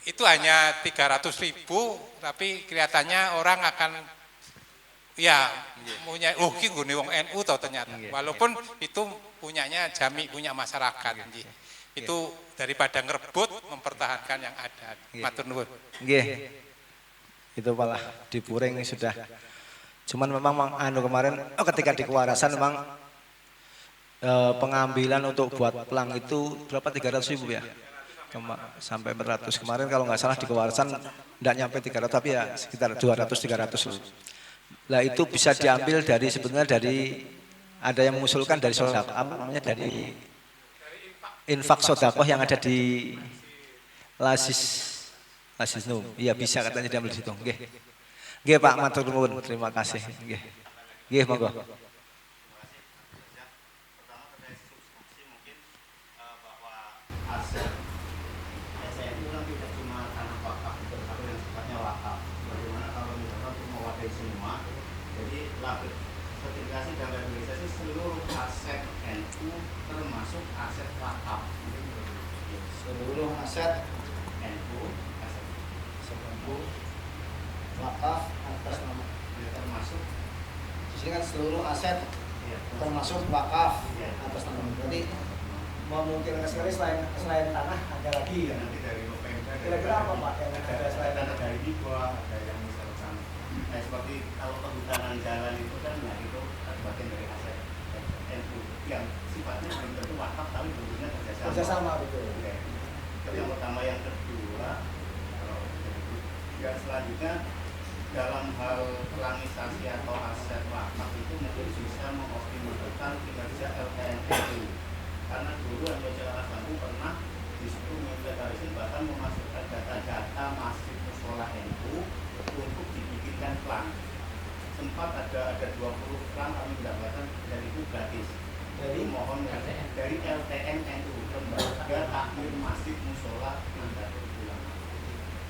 Itu hanya 300.000, tapi kelihatannya orang akan ya punya ki nggone wong NU toh ternyata. Walaupun itu punyanya Jami, punya masyarakat. Itu daripada ngerebut, mempertahankan yang ada. Matur nuwun. Nggih. Itu malah dipuring sudah. Cuman memang kemarin ketika di Kewarasan memang pengambilan untuk buat pelang itu berapa 300.000 ya? Sampai 400 kemarin kalau nggak salah di Kewarasan enggak nyampe 300 tapi ya sekitar 200-300. Lah itu bisa diambil dari sebenarnya dari ada yang mengusulkan dari sodakoh apa namanya dari infak sodakoh yang ada di Lasis Num. Iya bisa katanya diambil di situ. Nggih. Nggih Pak matur nuwun, terima kasih. Nggih. Nggih monggo. Sertifikasi dan legalisasi seluruh aset NU termasuk aset wakaf. Seluruh aset NU, wakaf atas nama termasuk. Di sini kan seluruh aset termasuk wakaf atas nama. Jadi memungkinkan sekali selain tanah ada lagi. Nanti dari kira-kira apa Pak? Yang ada selain tanah dari Bigwa, ada yang misalkan seperti kalau kehutanan jalan itu kan ya itu bagian dari aset NU yang sifatnya belum tentu wakaf tapi bentuknya kerjasama betul. Oke. Itu yang pertama. Yang kedua, yang selanjutnya dalam hal pelangisasi atau aset wakaf itu mungkin bisa mengoptimalkan kinerja LTNU karena dulu MPC Laras Bangku pernah disitu menginventarisir bahkan memasukkan data-data masif sekolah NU untuk dibikinkan plan. Sempat ada 20 plan kami mendapatkan dan itu gratis. Jadi mohon dari LTN NU, Lembaga Takmir Masjid Musola Nahdlatul Ulama.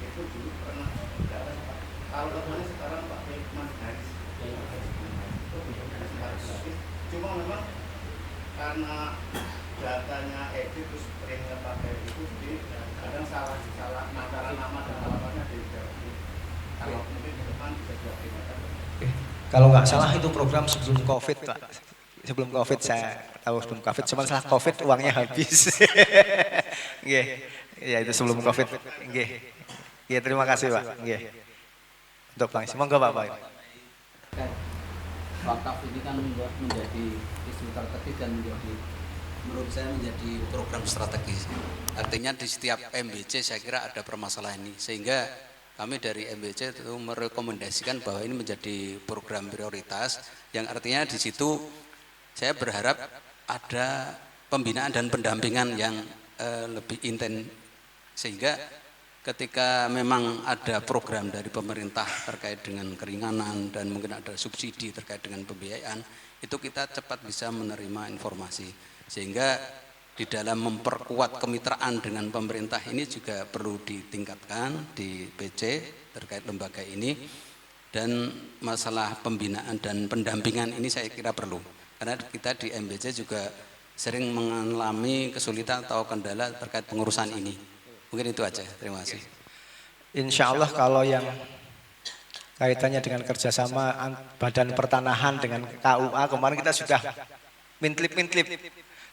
Itu dulu pernah dapat. Kalau ketuanya sekarang Pak Firman Haris. Cuma memang karena datanya edit terus seringnya pakai itu jadi kadang salah antara nama dan alamatnya beda. Kalau mungkin ke depan bisa dioptimalkan. Kalau nggak salah itu program sebelum COVID Pak. Sebelum COVID saya tahu sebelum COVID, cuman setelah COVID uangnya habis. Nggih. Ya itu sebelum COVID. Nggih. Nggih, terima kasih Pak. Nggih. Untuk Bang, semoga Pak. Wakaf ini kan menjadi isu strategis dan menurut saya menjadi program strategis. Artinya di setiap MBC saya kira ada permasalahan ini sehingga kami dari MBC itu merekomendasikan bahwa ini menjadi program prioritas yang artinya di situ saya berharap ada pembinaan dan pendampingan yang lebih intens sehingga ketika memang ada program dari pemerintah terkait dengan keringanan dan mungkin ada subsidi terkait dengan pembiayaan itu kita cepat bisa menerima informasi sehingga di dalam memperkuat kemitraan dengan pemerintah ini juga perlu ditingkatkan di PC terkait lembaga ini dan masalah pembinaan dan pendampingan ini saya kira perlu karena kita di MBC juga sering mengalami kesulitan atau kendala terkait pengurusan ini. Mungkin itu aja, terima kasih. Insya Allah kalau yang kaitannya dengan kerjasama Badan Pertanahan dengan KUA kemarin kita sudah mintlip.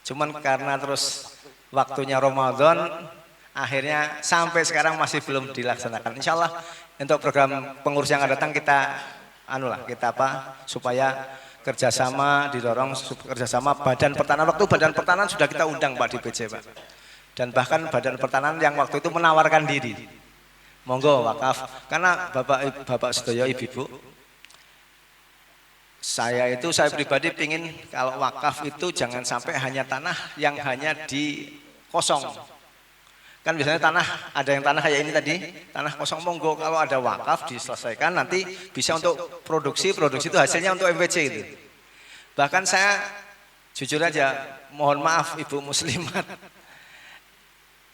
Cuman karena terus waktunya Ramadan akhirnya sampai sekarang masih belum dilaksanakan. Insya Allah untuk program pengurus yang akan datang kita supaya kerjasama didorong kerjasama Badan Pertanahan. Waktu Badan Pertanahan sudah kita undang Pak di BC Pak. Dan bahkan Badan Pertanahan yang waktu itu menawarkan diri. Monggo wakaf karena Bapak Sedoyo Ibu saya pribadi pingin kalau wakaf itu jangan sampai hanya tanah yang hanya di kosong. Kan biasanya tanah ada yang tanah kayak ini tadi, tanah kosong monggo kalau ada wakaf diselesaikan nanti bisa untuk produksi itu hasilnya untuk MPC itu. Bahkan saya jujur aja mohon maaf Ibu Muslimat.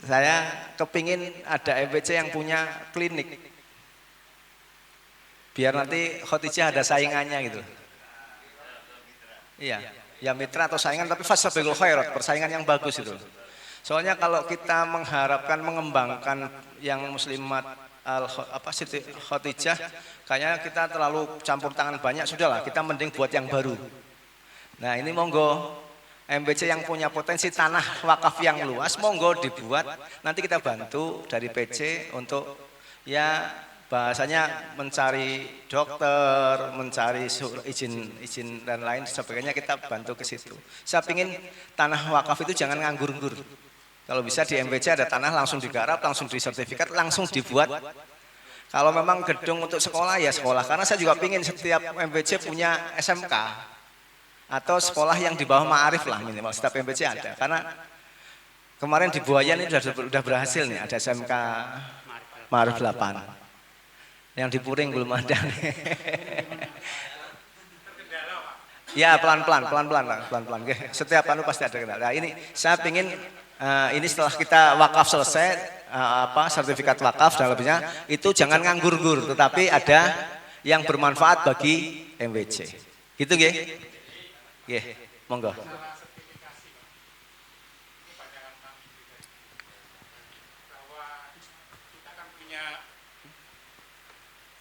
Saya kepingin ada MPC yang punya klinik. Biar nanti Khotijah ada saingannya gitu. Iya, ya mitra atau saingan tapi fasabiqul khairat, persaingan yang bagus itu. Soalnya kalau kita mengharapkan mengembangkan yang muslimat Siti Khotijah, kayaknya kita terlalu campur tangan banyak, sudahlah kita mending buat yang baru. Nah ini monggo MBC yang punya potensi tanah wakaf yang luas, monggo dibuat. Nanti kita bantu dari PC untuk ya bahasanya mencari dokter, mencari izin dan lain sebagainya, kita bantu ke situ. Saya pingin tanah wakaf itu jangan nganggur-nggur. Kalau bisa di MBC ada tanah langsung digarap, langsung disertifikat, langsung dibuat. Kalau memang gedung untuk sekolah ya sekolah, karena saya juga pingin setiap MBC punya SMK. Atau sekolah yang di bawah Ma'arif lah minimal, setiap MBC ada. Karena kemarin di Buayan ini sudah berhasil nih, ada SMK Ma'arif 8. Yang di Puring belum ada nih. Ya pelan-pelan. Setiap anu pasti ada kendala. Nah, ini saya pingin ini setelah kita wakaf selesai, sertifikat wakaf dan lebihnya itu jangan nganggur-nggur, tetapi ada yang bermanfaat bagi MBC. Gitu nggih? Nggih, monggo.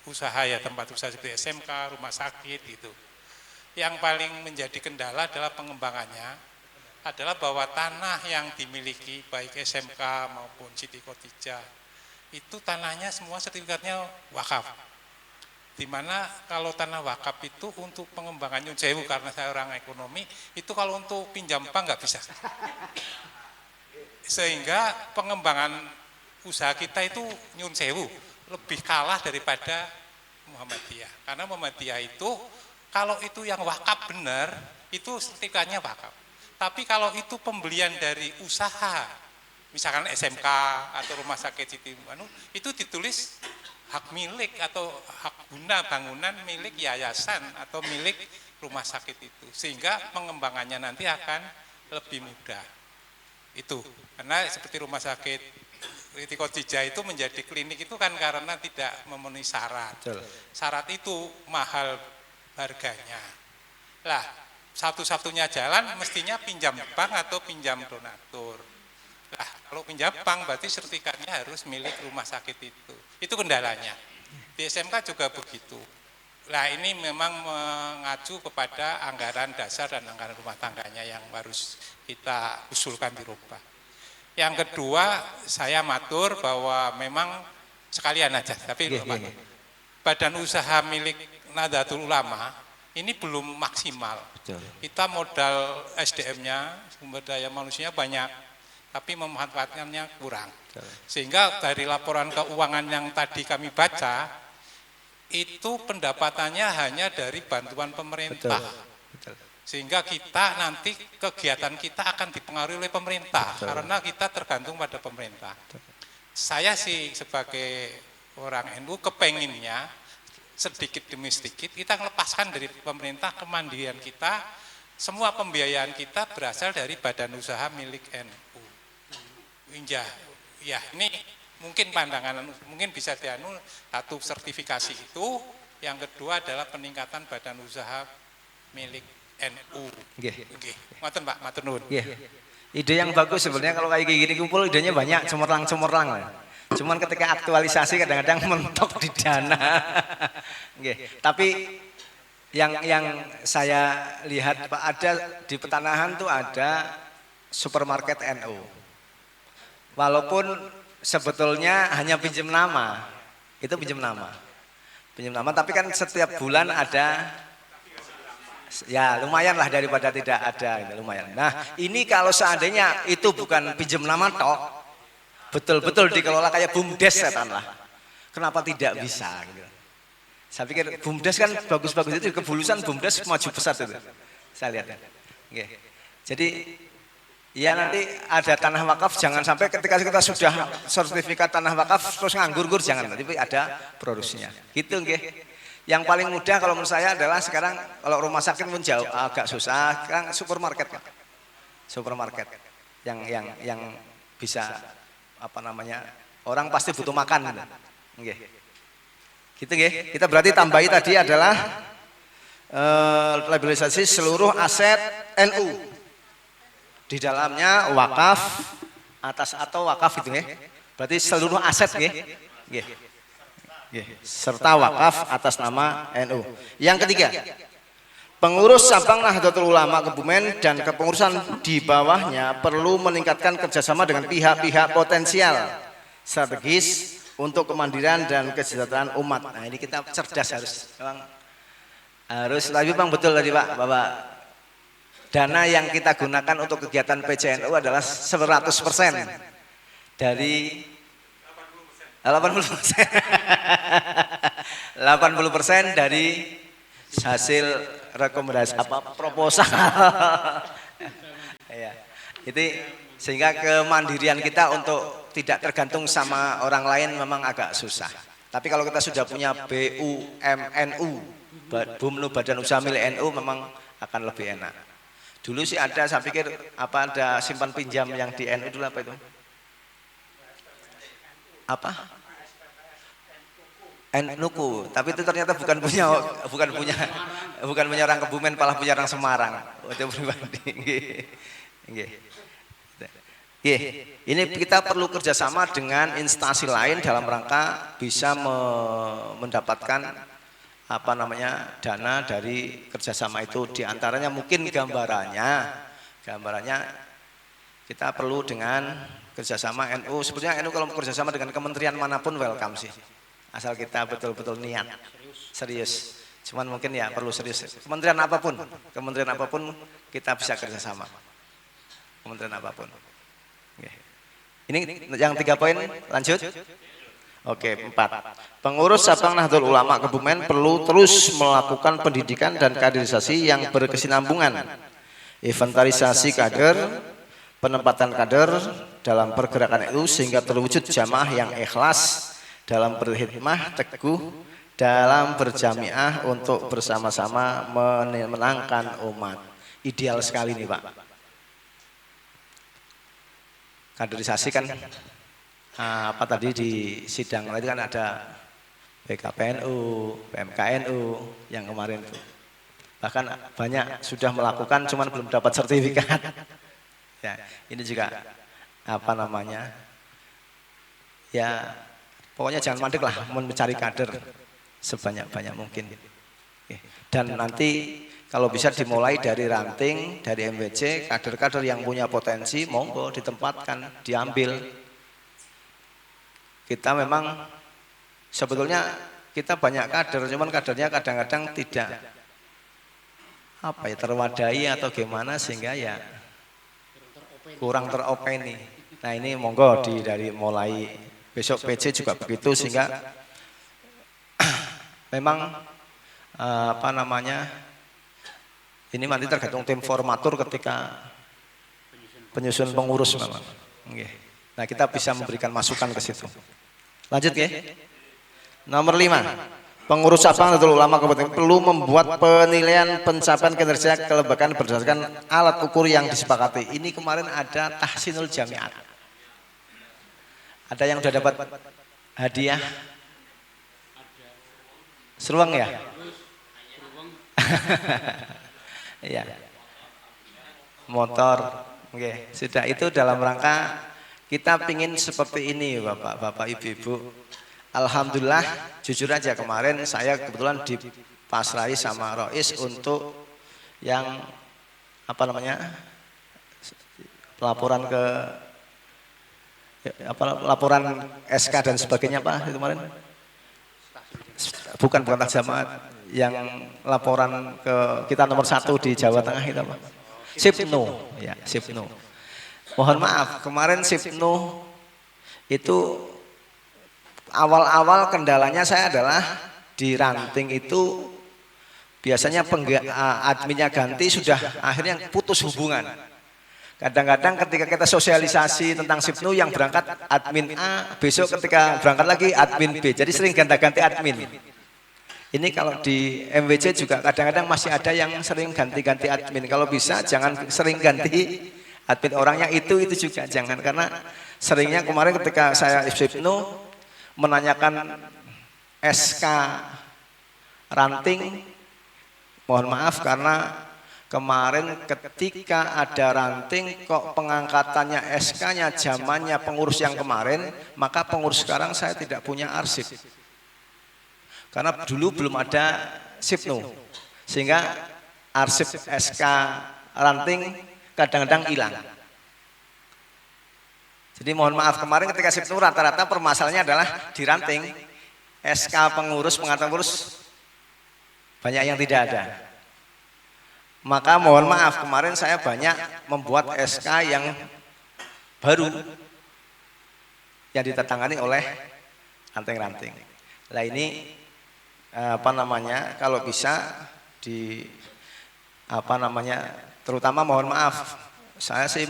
Usaha ya, tempat usaha seperti SMK, rumah sakit gitu. Yang paling menjadi kendala adalah pengembangannya, adalah bahwa tanah yang dimiliki baik SMK maupun Siti Khotijah itu tanahnya semua sertifikatnya wakaf. Dimana kalau tanah wakaf itu untuk pengembangan Nyun Sewu, karena saya orang ekonomi, itu kalau untuk pinjam bank nggak bisa. Sehingga pengembangan usaha kita itu Nyun Sewu lebih kalah daripada Muhammadiyah. Karena Muhammadiyah itu kalau itu yang wakaf benar, itu sertifikatnya wakaf. Tapi kalau itu pembelian dari usaha, misalkan SMK atau rumah sakit Siti Anu, itu ditulis hak milik atau hak guna bangunan milik yayasan atau milik rumah sakit itu, sehingga pengembangannya nanti akan lebih mudah. Itu karena seperti rumah sakit Siti Khotijah itu menjadi klinik itu kan karena tidak memenuhi syarat. Syarat itu mahal harganya. Lah, satu-satunya jalan mestinya pinjam bank atau pinjam donatur. Nah, kalau pinjam bank berarti sertifikatnya harus milik rumah sakit itu. Itu kendalanya. Di SMK juga begitu. Nah, ini memang mengacu kepada anggaran dasar dan anggaran rumah tangganya yang harus kita usulkan dirubah. Yang kedua, saya matur bahwa memang sekalian aja, tapi badan usaha milik Nahdlatul Ulama ini belum maksimal. Kita modal SDM-nya, sumber daya manusianya banyak, tapi memanfaatkannya kurang. Sehingga dari laporan keuangan yang tadi kami baca, itu pendapatannya hanya dari bantuan pemerintah. Sehingga kita nanti kegiatan kita akan dipengaruhi oleh pemerintah, karena kita tergantung pada pemerintah. Saya sih sebagai orang NU kepenginnya sedikit demi sedikit kita melepaskan dari pemerintah kemandirian kita, semua pembiayaan kita berasal dari badan usaha milik NU. Ya ini mungkin pandangan, mungkin bisa dianu satu sertifikasi itu, yang kedua adalah peningkatan badan usaha milik NU. Ngoten Pak, matur nuwun. Ide yang bagus sebenarnya, kalau kayak gini kumpul idenya banyak, cemerlang lah. Cuman ketika aktualisasi kadang-kadang mentok di dana. Tapi yang saya lihat Pak, ada di Petanahan tuh ada supermarket NU. Walaupun sebetulnya hanya pinjam nama, itu pinjam nama, tapi kan setiap bulan ada, ya lumayan lah daripada tidak ada, gitu, lumayan. Nah ini kalau seandainya itu bukan pinjam nama tok, betul-betul dikelola kayak BUMDes setan lah, kenapa tidak bisa? Gitu. Saya pikir BUMDes kan bagus-bagus, itu kebulusan BUMDes maju pesat itu, saya lihat. Jadi ya nanti ada tanah wakaf, jangan sampai ketika kita sudah sertifikat tanah wakaf terus nganggur-nggur, jangan, tapi ada produksinya. Gitu nggih. Yang paling mudah kalau menurut saya adalah sekarang kalau rumah sakit pun jauh agak susah, sekarang supermarket. Supermarket yang bisa apa namanya? Orang pasti butuh makan. Nggih. Gitu nggih. Kita berarti tambahi tadi adalah labellisasi seluruh aset NU. Di dalamnya wakaf, atas atau wakaf itu ya. Berarti seluruh aset nggih. Nggih. Nggih, serta wakaf atas nama NU. Yang ketiga, pengurus cabang Nahdlatul Ulama Kebumen dan kepengurusan di bawahnya perlu meningkatkan kerjasama dengan pihak-pihak potensial strategis untuk kemandirian dan kesejahteraan umat. Nah ini kita cerdas harus lebih Bang, betul tadi Pak, Bapak. Dana yang kita gunakan untuk kegiatan PCNU adalah 100% dari 80%. 80% dari hasil rekomendasi proposal. Ya. Itu sehingga kemandirian kita untuk tidak tergantung sama orang lain memang agak susah. Tapi kalau kita sudah punya BUMNU, BUMNU Badan Usaha Milik NU, memang akan lebih enak. Dulu sih ada, saya pikir ada simpan pinjam yang di NU dulu apa itu? Apa? NUku, tapi itu ternyata bukan punya orang Kebumen, malah punya orang Semarang. Itu pribadi. Ini kita perlu kerjasama dengan instansi lain dalam rangka bisa mendapatkan dana dari kerjasama itu. Diantaranya mungkin gambarannya kita perlu dengan kerjasama NU. Sebetulnya NU kalau kerjasama dengan kementerian manapun welcome sih, asal kita betul-betul niat serius. Cuman mungkin ya perlu serius. Kementerian apapun kita bisa kerjasama. Kementerian apapun. Ini yang 3 poin, lanjut. Oke, 4. Pengurus cabang Nahdlatul Ulama Kebumen perlu terus melakukan pendidikan dan kaderisasi yang berkesinambungan, inventarisasi kader, penempatan kader dalam pergerakan NU sehingga terwujud jamaah yang ikhlas dalam berkhidmah teguh dalam berjamiah untuk bersama-sama memenangkan umat. Ideal sekali nih Pak. Kaderisasi kan tadi di sidang tadi kan ada BKPNU, PMKNU yang kemarin itu. Bahkan banyak sudah melakukan cuman belum dapat sertifikat. Ya, ini juga ya pokoknya jangan mandek lah mencari kader sebanyak-banyak mungkin. Dan nanti kalau bisa dimulai dari ranting, dari MWC, kader-kader yang punya potensi monggo ditempatkan, diambil. Kita memang sebetulnya kita banyak kader, cuman kadernya kadang-kadang tidak terwadai atau gimana sehingga ya kurang teropeni. Nah ini monggo dari mulai besok PC juga begitu sehingga memang ini nanti tergantung tim formatur ketika penyusun pengurus memang. Nah kita bisa memberikan masukan ke situ. Lanjut ya. Nomor 5. Pengurus cabang Nahdlatul Ulama Kabupaten perlu membuat penilaian pencapaian kinerja kelembagaan berdasarkan alat ukur yang disepakati. Ini kemarin ada tahsinul jamiat. Ada yang sudah dapat hadiah? Seruang ya? Iya. Motor. Oke, sudah itu dalam rangka kita pingin seperti ini Bapak, Ibu-ibu. Alhamdulillah, jujur aja kemarin saya kebetulan dipasrahi sama Rois untuk yang laporan laporan SK dan sebagainya Pak itu kemarin. Bukan jamaat, yang laporan ke kita nomor 1 di Jawa Tengah itu Pak. Sipnu, ya Sipnu. Mohon maaf, kemarin Sipnu itu awal-awal kendalanya saya adalah di ranting itu biasanya adminnya ganti sudah akhirnya putus hubungan. Kadang-kadang ketika kita sosialisasi tentang Sipnu yang berangkat admin A, besok ketika berangkat lagi admin B. Jadi sering ganti-ganti admin. Ini kalau di MWC juga kadang-kadang masih ada yang sering ganti-ganti admin. Kalau bisa jangan sering ganti admin orangnya itu juga jangan, karena seringnya kemarin ketika saya Sipnu menanyakan SK ranting, mohon maaf karena kemarin ketika ada ranting kok pengangkatannya SK-nya zamannya pengurus yang kemarin, maka pengurus sekarang saya tidak punya arsip. Karena dulu belum ada SIPNU, sehingga arsip SK ranting kadang-kadang hilang. Jadi mohon maaf, kemarin ketika SIPNU rata-rata permasalahannya adalah di ranting, SK pengurus, pengantar pengurus banyak yang tidak ada. Maka mohon maaf, kemarin saya banyak membuat SK yang baru yang ditatangani oleh ranting-ranting. Nah ini kalau bisa terutama mohon maaf, saya sih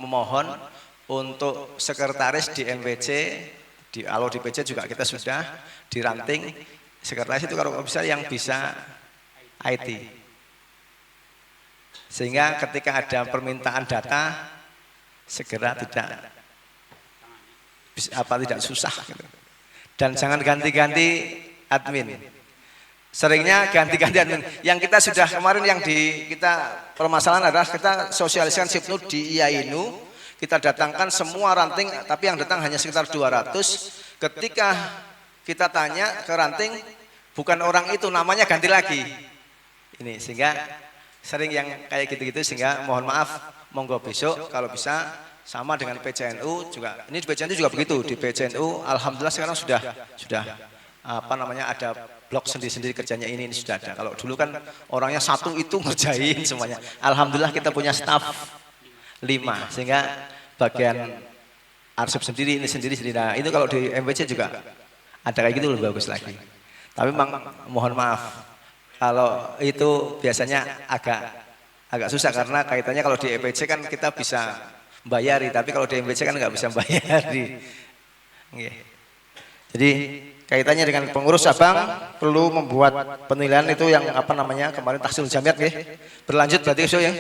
memohon untuk sekretaris di MPC, kalau di PC juga kita sudah di ranting, sekretaris itu kalau bisa yang bisa IT, sehingga ketika ada permintaan data segera tidak susah gitu. Dan jangan ganti-ganti admin. Seringnya ganti-ganti admin. Yang kita sudah kemarin yang kita permasalahan adalah kita sosialisasikan SIPNU di IAINU, kita datangkan semua ranting, tapi yang datang hanya sekitar 200. Ketika kita tanya ke ranting, bukan orang itu, namanya ganti lagi. Ini sehingga sering yang kayak gitu-gitu, sehingga mohon maaf, monggo besok kalau bisa sama dengan PCNU juga. Ini di PCNU juga begitu. Di PCNU alhamdulillah sekarang sudah ada blok sendiri-sendiri kerjanya ini sudah ada. Kalau dulu kan orangnya satu itu ngerjain semuanya. Alhamdulillah kita punya staf 5 sehingga bagian arsip sendiri ini sendiri. Nah, itu kalau di MPC juga ada kayak gitu lebih bagus lagi. Tapi memang mohon maaf kalau itu biasanya agak susah karena kaitannya kalau di MPC kan kita bisa bayari, tapi kalau di MPC kan nggak bisa bayari. Jadi kaitannya dengan pengurus cabang perlu membuat penilaian itu yang kemarin tahsil jamiat berlanjut berarti so ya.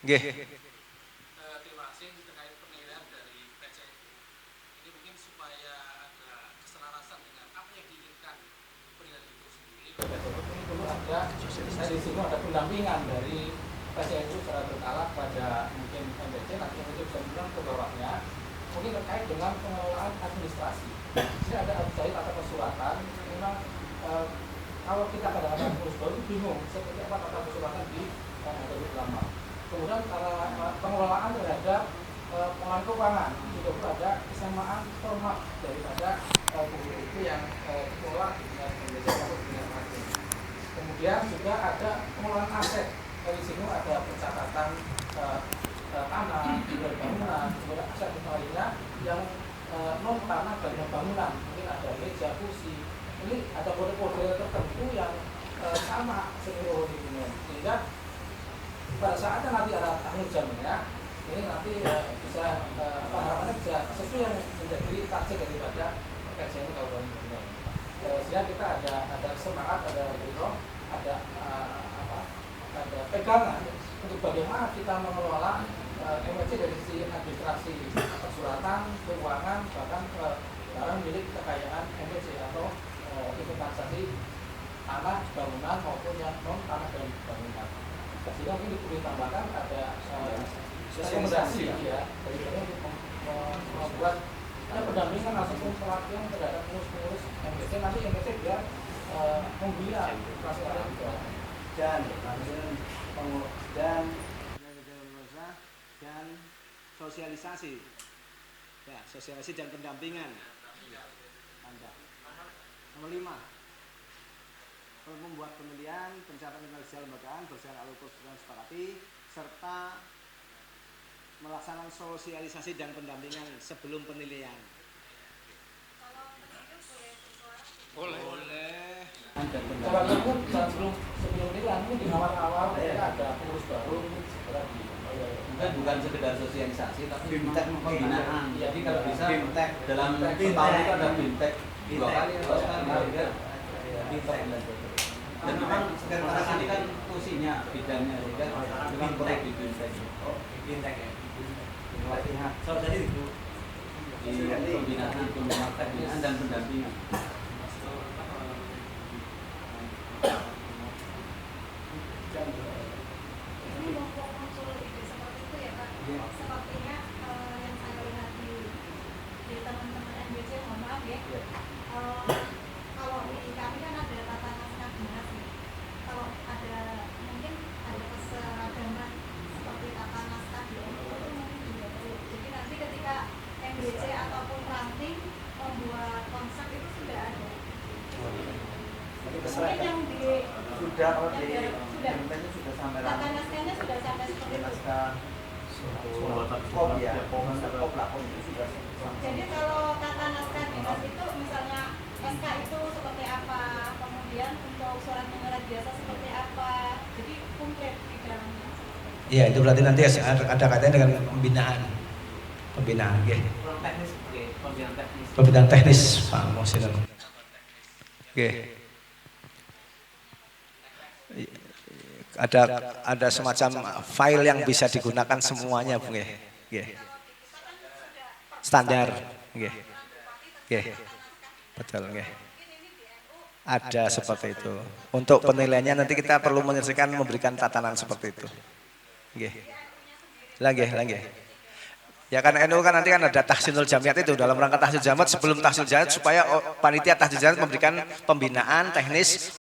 Terima kasih terkait penilaian dari PCNU. Ini mungkin supaya ada keselarasan dengan apa yang diinginkan penilaian itu sendiri. Perlu ada di sini ada pendampingan dari PCNU secara berkala pada mungkin MPC, nanti MPC bisa bilang ke bawahnya, mungkin terkait dengan pengelolaan administrasi. Saya ada update atau persuratan, memang kalau kita kadang-kadang urus baru bingung seperti apa kata persuratan di Nahdlatul Ulama. Kemudian pengelolaan terhadap pengelolaan keuangan juga perlu ada kesamaan format daripada buku itu yang dikelola dengan MPC atau dengan marketing. Kemudian juga ada pengelolaan aset. Dari sini ada pencatatan tanah, juga bangunan, kemudian aset lainnya yang non tanah dan bangunan. Mungkin ada meja, kursi. Ini ada kode-kode tertentu yang sama seluruh hubungan. Sehingga pada saatnya nanti ada tanggung jawabnya, ini nanti bisa harapannya bisa sesuai yang menjadi target daripada PCNU Kabupaten Bogor. Sehingga kita ada semangat, ada ada pegangan untuk bagaimana kita mengelola MPC dari sisi administrasi, persuratan, keuangan, bahkan barang milik kekayaan MPC atau inventarisasi tanah, bangunan maupun yang non tanah dan bangunan. Sehingga mungkin perlu ditambahkan ada rekomendasi ya dari kami untuk membuat pendampingan ataupun pelatihan terhadap pengurus-pengurus MPC. Nanti MPC biar membina infrastruktur juga. Dan sosialisasi ya, sosialisasi dan pendampingan. Nomor 5, perlu membuat penilaian pencatatan kinerja lembagaan berdasarkan alur yang sepakati serta melaksanakan sosialisasi dan pendampingan sebelum penilaian. Boleh. Kalau pun sebelum penilaian ini di awal-awal ada pengurus baru segera bukan sekedar sosialisasi tapi pembinaan. Jadi kalau bisa dalam setahun itu ada BIMTEK 2 kali atau sekali BIMTEK dan memang sekretaris ini kan fungsinya bidangnya sehingga memang perlu di BIMTEK. BIMTEK ya. Pelatihan. Jadi itu di pembinaan dan pendampingan. Kalau di kami kan ada tata naskah dinas nih. Kalau ada mungkin ada keseragaman seperti tata naskah di NU itu mungkin juga perlu. Jadi nanti ketika MBC ataupun ranting membuat konsep itu sudah ada. Mungkin yang di Sudah, kalau di sudah sudah sampai tata naskahnya sudah sampai seperti itu. Kom ya, kom lah, kom itu sudah sampai. Jadi kalau tata naskah dinas itu misalnya SK itu seperti apa, kemudian untuk surat menyurat biasa seperti apa, jadi komplit di dalamnya. Iya, itu berarti nanti ada kaitannya dengan pembinaan, ya. teknis, pembinaan teknis. Pembinaan teknis, Pak Mohsin. Oke. Ada semacam file yang bisa digunakan semuanya, Bung. Standar, betul, ada seperti itu. Untuk penilaiannya nanti kita perlu menyelesaikan memberikan tatanan seperti itu. Lagi. Ya kan NU kan nanti kan ada tahsinul jamiat itu, dalam rangka tahsinul jamiat sebelum tahsinul jamiat supaya panitia tahsinul jamiat memberikan pembinaan teknis